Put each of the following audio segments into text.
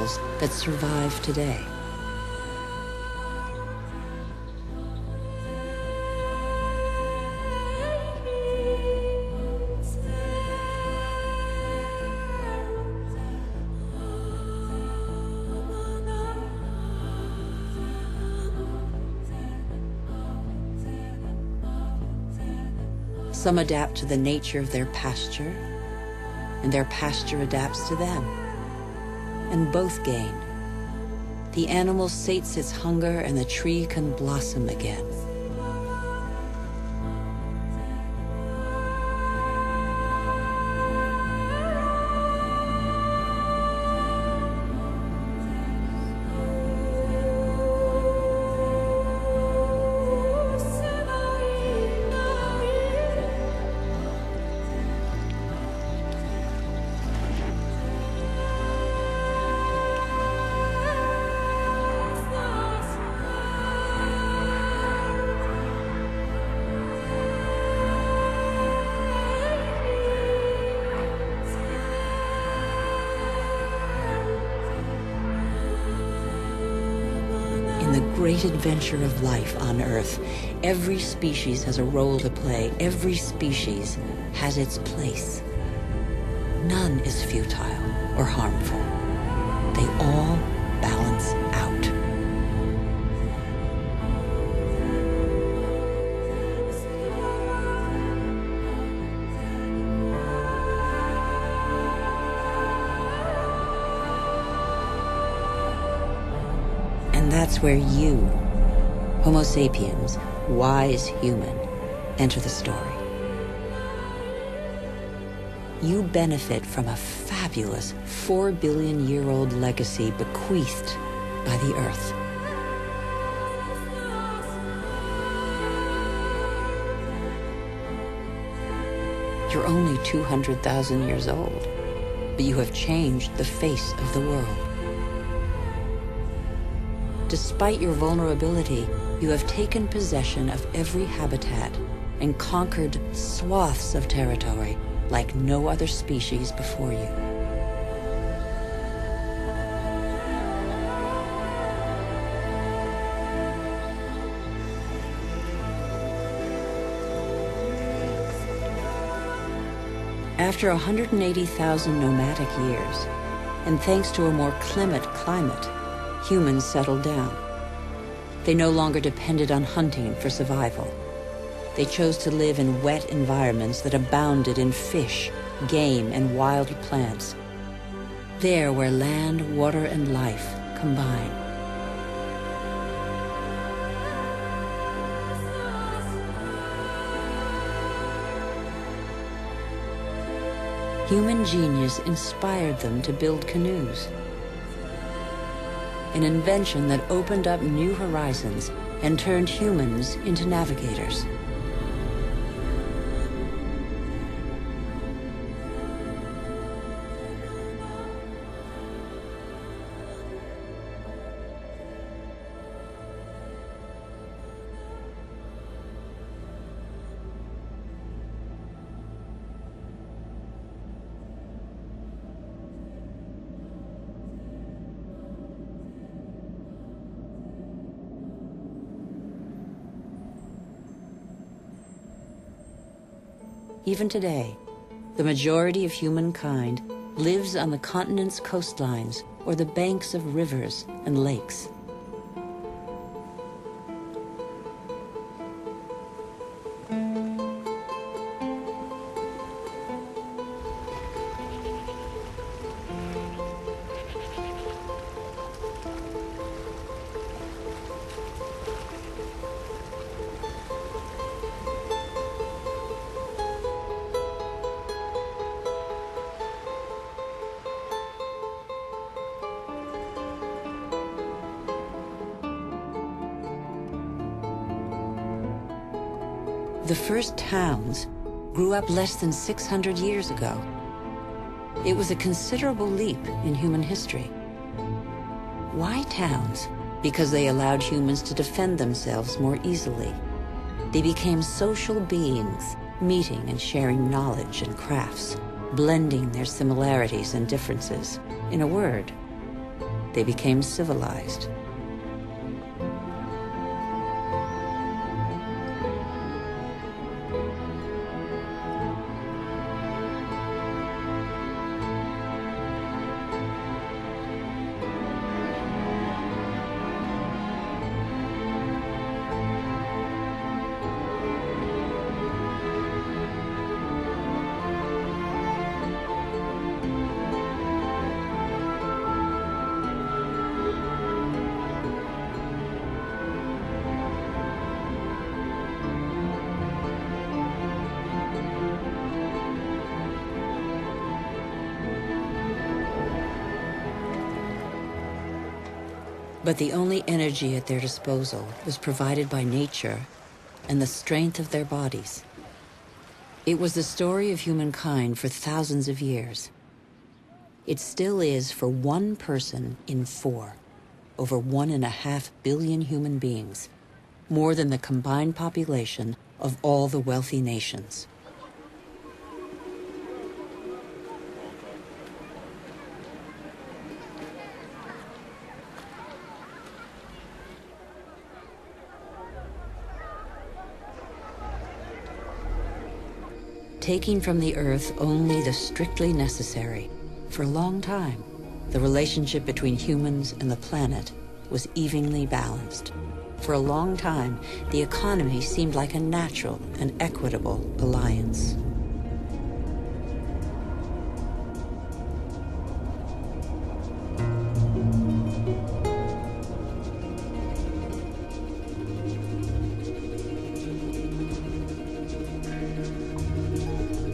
animals that survive today. Some adapt to the nature of their pasture, and their pasture adapts to them. And both gain. The animal sates its hunger, and the tree can blossom again. Great adventure of life on Earth, every species has a role to play. Every species has its place. None is futile or harmful. They all balance out. That's where you, Homo sapiens, wise human, enter the story. You benefit from a fabulous 4 billion-year-old legacy bequeathed by the Earth. You're only 200,000 years old, but you have changed the face of the world. Despite your vulnerability, you have taken possession of every habitat and conquered swaths of territory like no other species before you. After 180,000 nomadic years, and thanks to a more clement climate, humans settled down. They no longer depended on hunting for survival. They chose to live in wet environments that abounded in fish, game, and wild plants. There where land, water, and life combine. Human genius inspired them to build canoes, an invention that opened up new horizons and turned humans into navigators. Even today, the majority of humankind lives on the continent's coastlines or the banks of rivers and lakes. The first towns grew up less than 600 years ago. It was a considerable leap in human history. Why towns? Because they allowed humans to defend themselves more easily. They became social beings, meeting and sharing knowledge and crafts, blending their similarities and differences. In a word, they became civilized. But the only energy at their disposal was provided by nature and the strength of their bodies. It was the story of humankind for thousands of years. It still is for one person in 4, over 1.5 billion human beings, more than the combined population of all the wealthy nations. Taking from the earth only the strictly necessary, for a long time, the relationship between humans and the planet was evenly balanced. For a long time, the economy seemed like a natural and equitable alliance.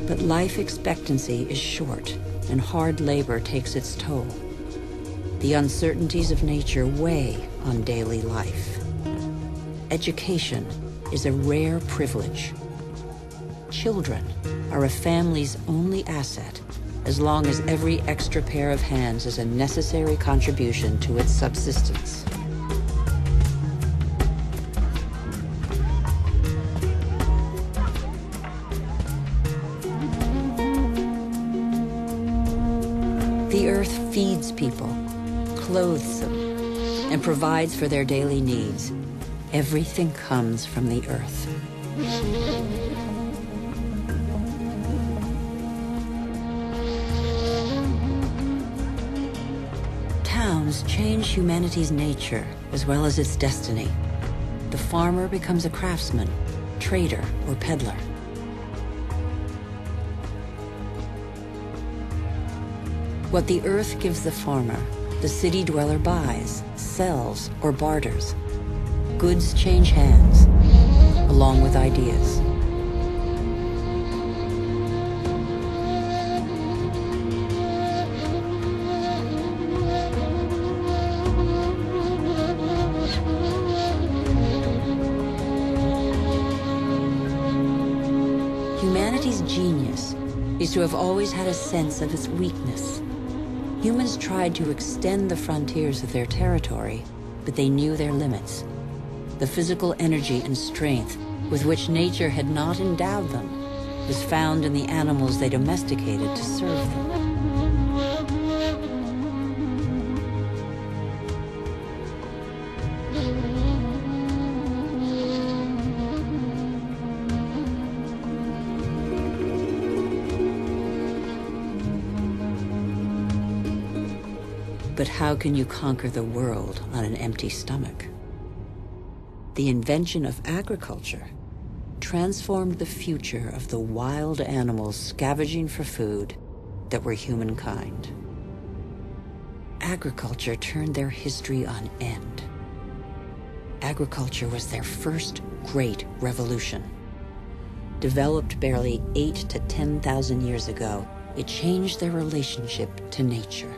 But life expectancy is short, and hard labor takes its toll. The uncertainties of nature weigh on daily life. Education is a rare privilege. Children are a family's only asset, as long as every extra pair of hands is a necessary contribution to its subsistence. The earth feeds people, clothes them, and provides for their daily needs. Everything comes from the earth. Towns change humanity's nature as well as its destiny. The farmer becomes a craftsman, trader, or peddler. What the earth gives the farmer, the city dweller buys, sells, or barters. Goods change hands, along with ideas. Humanity's genius is to have always had a sense of its weakness. Humans tried to extend the frontiers of their territory, but they knew their limits. The physical energy and strength with which nature had not endowed them was found in the animals they domesticated to serve them. But how can you conquer the world on an empty stomach? The invention of agriculture transformed the future of the wild animals scavenging for food that were humankind. Agriculture turned their history on end. Agriculture was their first great revolution. Developed barely 8,000 to 10,000 years ago, it changed their relationship to nature.